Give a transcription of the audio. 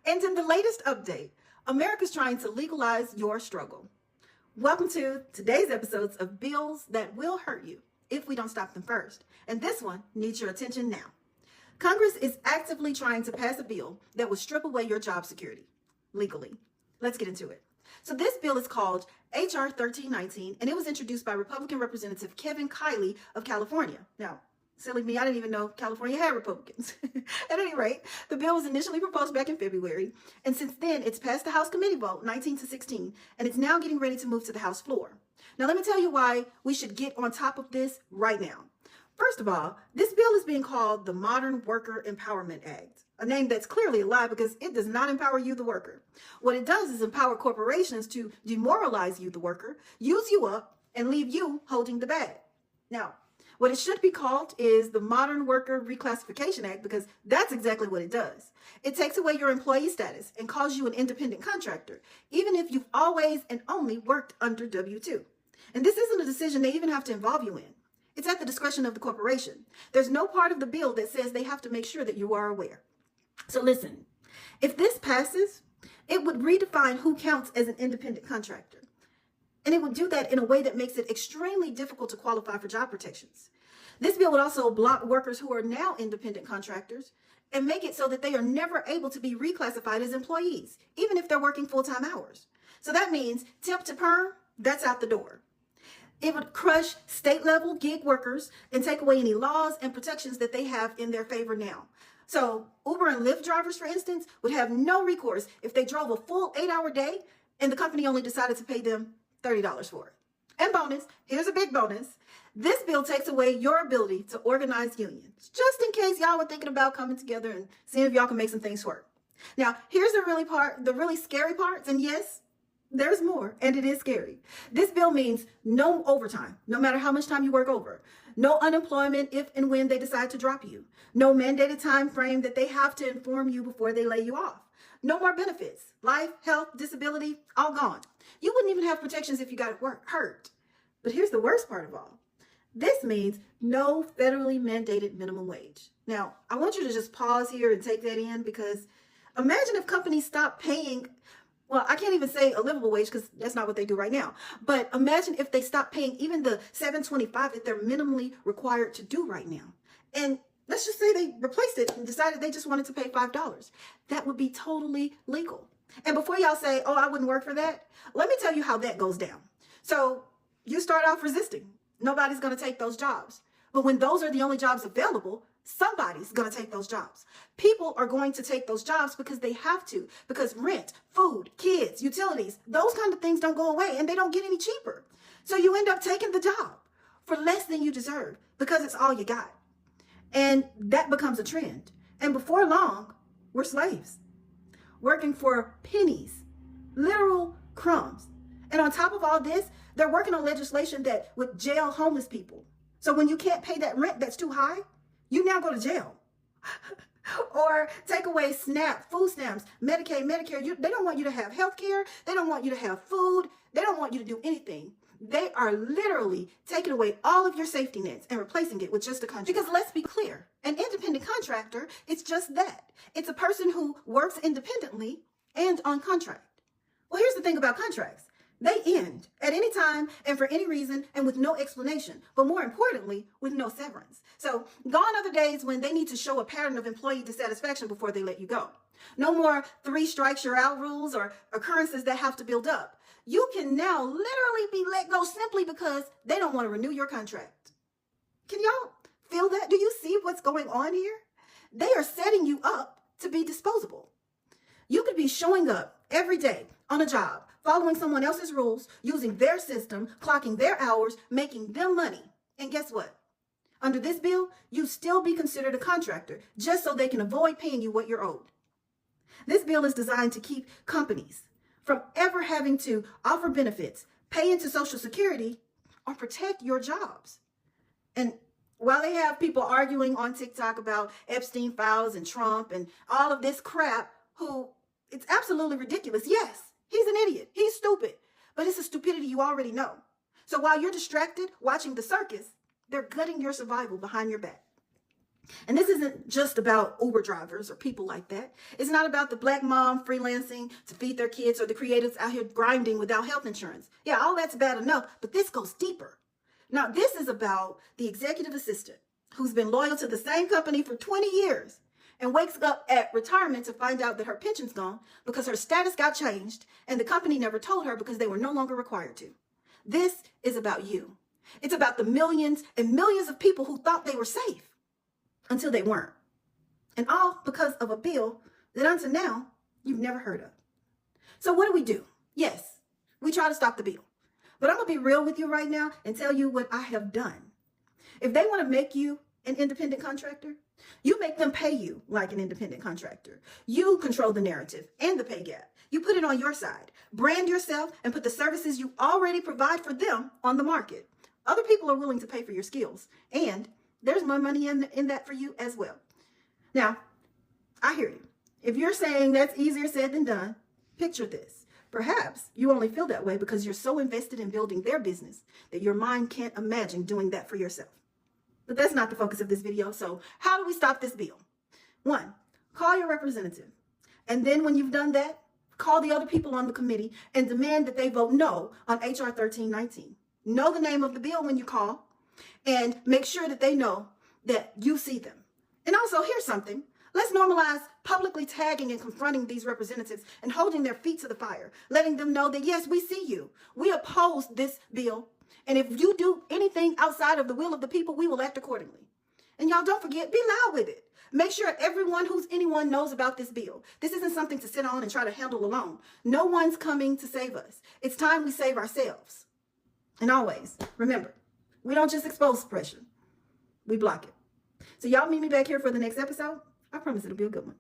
And in the latest update, America's trying to legalize your struggle. Welcome to today's episodes of Bills That Will Hurt You if we don't stop them first. And this one needs your attention now. Congress is actively trying to pass a bill that will strip away your job security legally. Let's get into it. So this bill is called H.R. 1319, and it was introduced by Republican Representative Kevin Kiley of California. Now, silly me, I didn't even know California had Republicans. At any rate, the bill was initially proposed back in February, and since then it's passed the House committee vote 19-16, and it's now getting ready to move to the House floor. Now let me tell you why we should get on top of this right now. First of all, this bill is being called the Modern Worker Empowerment Act, a name that's clearly a lie because it does not empower you, the worker. What it does is empower corporations to demoralize you, the worker, use you up, and leave you holding the bag. Now, what it should be called is the Modern Worker Reclassification Act because that's exactly what it does. It takes away your employee status and calls you an independent contractor, even if you've always and only worked under W-2. And this isn't a decision they even have to involve you in. It's at the discretion of the corporation. There's no part of the bill that says they have to make sure that you are aware. So listen, if this passes, it would redefine who counts as an independent contractor. And it would do that in a way that makes it extremely difficult to qualify for job protections. This bill would also block workers who are now independent contractors and make it so that they are never able to be reclassified as employees, even if they're working full-time hours. So that means temp to perm, that's out the door. It would crush state-level gig workers and take away any laws and protections that they have in their favor now. So Uber and Lyft drivers, for instance, would have no recourse if they drove a full 8-hour day and the company only decided to pay them $30 for it. And bonus, here's a big bonus. This bill takes away your ability to organize unions, just in case y'all were thinking about coming together and seeing if y'all can make some things work. Now, here's the really scary parts, and yes, there's more, and it is scary. This bill means no overtime, no matter how much time you work over. No unemployment if and when they decide to drop you. No mandated time frame that they have to inform you before they lay you off. No more benefits. Life, health, disability, all gone. You wouldn't even have protections if you got hurt. But here's the worst part of all. This means no federally mandated minimum wage. Now, I want you to just pause here and take that in because imagine if companies stopped paying, well, I can't even say a livable wage because that's not what they do right now. But imagine if they stopped paying even the $7.25 that they're minimally required to do right now. And let's just say they replaced it and decided they just wanted to pay $5. That would be totally legal. And before y'all say, oh, I wouldn't work for that, let me tell you how that goes down. So you start off resisting. Nobody's going to take those jobs. But when those are the only jobs available, somebody's going to take those jobs. People are going to take those jobs because they have to, because rent, food, kids, utilities, those kind of things don't go away and they don't get any cheaper. So you end up taking the job for less than you deserve because it's all you got. And that becomes a trend. And before long, we're slaves, working for pennies, literal crumbs. And on top of all this, they're working on legislation that would jail homeless people. So when you can't pay that rent that's too high, you now go to jail. Or take away SNAP, food stamps, Medicaid, Medicare. They don't want you to have health care. They don't want you to have food. They don't want you to do anything. They are literally taking away all of your safety nets and replacing it with just a contract. Because let's be clear, an independent contractor is just that. It's a person who works independently and on contract. Well, here's the thing about contracts. They end at any time and for any reason and with no explanation, but more importantly, with no severance. So gone are the days when they need to show a pattern of employee dissatisfaction before they let you go. No more 3 strikes you're out rules or occurrences that have to build up. You can now literally be let go simply because they don't want to renew your contract. Can y'all feel that? Do you see what's going on here? They are setting you up to be disposable. You could be showing up every day on a job, following someone else's rules, using their system, clocking their hours, making them money. And guess what? Under this bill, you'd still be considered a contractor just so they can avoid paying you what you're owed. This bill is designed to keep companies from ever having to offer benefits, pay into Social Security, or protect your jobs. And while they have people arguing on TikTok about Epstein files and Trump and all of this crap, who it's absolutely ridiculous. Yes, he's an idiot. He's stupid. But it's a stupidity you already know. So while you're distracted watching the circus, they're gutting your survival behind your back. And this isn't just about Uber drivers or people like that. It's not about the black mom freelancing to feed their kids or the creatives out here grinding without health insurance. Yeah, all that's bad enough, but this goes deeper. Now, this is about the executive assistant who's been loyal to the same company for 20 years and wakes up at retirement to find out that her pension's gone because her status got changed and the company never told her because they were no longer required to. This is about you. It's about the millions and millions of people who thought they were safe until they weren't. And all because of a bill that until now you've never heard of. So what do? Yes, we try to stop the bill. But I'm going to be real with you right now and tell you what I have done. If they want to make you an independent contractor, you make them pay you like an independent contractor. You control the narrative and the pay gap. You put it on your side. Brand yourself and put the services you already provide for them on the market. Other people are willing to pay for your skills, and there's more money in that for you as well. Now, I hear you. If you're saying that's easier said than done, picture this. Perhaps you only feel that way because you're so invested in building their business that your mind can't imagine doing that for yourself. But that's not the focus of this video. So how do we stop this bill? 1, call your representative. And then when you've done that, call the other people on the committee and demand that they vote no on HR 1319. Know the name of the bill when you call and make sure that they know that you see them. And also, here's something. Let's normalize publicly tagging and confronting these representatives and holding their feet to the fire, letting them know that, yes, we see you. We oppose this bill. And if you do anything outside of the will of the people, we will act accordingly. And y'all don't forget, be loud with it. Make sure everyone who's anyone knows about this bill. This isn't something to sit on and try to handle alone. No one's coming to save us. It's time we save ourselves. And always, remember, we don't just expose suppression. We block it. So y'all meet me back here for the next episode. I promise it'll be a good one.